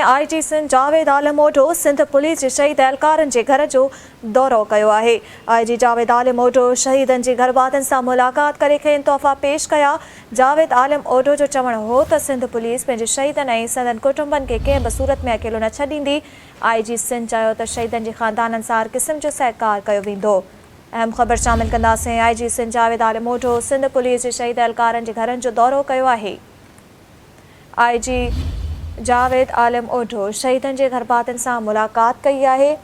IG Sindh Javed Alam ओढो Sindh police जे शहीद एहलकारनि जे घर जो दौरो कयो आहे। IG जावेद आलम ओढो शहीदनि जे घरवारनि सां मुलाक़ात करे खेनि तोहफ़ा पेश कया। जावेद आलम ओढो जो चवणु हो त सिंध पुलिस पंहिंजे शहीदनि ऐं संदनि कुटुंबनि खे कंहिं बि सूरत में अकेलो न छॾींदी। IG सिंध चयो त शहीदनि जे ख़ानदाननि सां हर क़िस्म जो सहकार कयो वेंदो। अहम ख़बर शामिल कंदासीं। IG सिंध जावेद आलम ओढो सिंध पुलिस जे शहीद एहलकारनि जे घरनि जो दौरो कयो आहे। IG जावेद आलम ओढो शहीदनि जे घरवारनि सां मुलाक़ात कई आहे।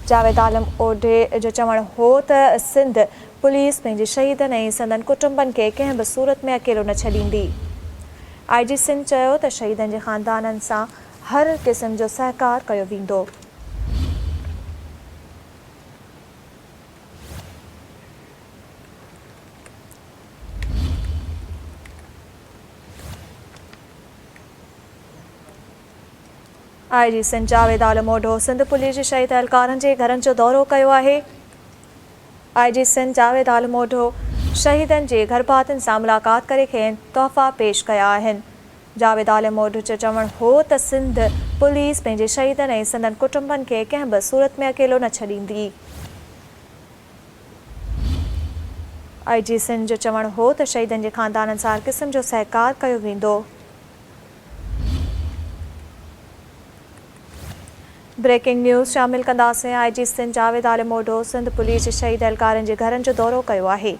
जावेद आलम ओढे जो चवणु हो त सिंध पुलिस पंहिंजे शहीदनि ऐं संदनि कुटुंबनि खे कंहिं बि सूरत में अकेलो न छॾींदी। IG सिंध चयो त शहीदनि जे ख़ानदाननि सां हर क़िस्म जो सहकार कयो वेंदो। IG सिंध जावेद आलम ओढो सिंध पुलिस जे शहीद एहलकारनि जे घरनि जो दौरो कयो आहे। IG सिंध जावेद आलम ओढो शहीदनि जे घरवारनि सां मुलाक़ात करे खेनि तोहफ़ा पेश कया आहिनि। जावेद आलम ओढो जो चवणु हो त सिंध पुलिस पंहिंजे शहीदनि ऐं संदनि कुटुंबनि खे कंहिं बि सूरत में अकेलो न छॾींदी। IG सिंध जो चवणु हो त शहीदनि जे ख़ानदाननि सां हर क़िस्म जो सहकार कयो वेंदो। ब्रेकिंग न्यूज़ शामिल कंदासीं। IG सिंध जावेद आलम ओढो सिंध पुलिस जे शहीद एहलकारनि जे घरनि जो दौरो कयो आहे।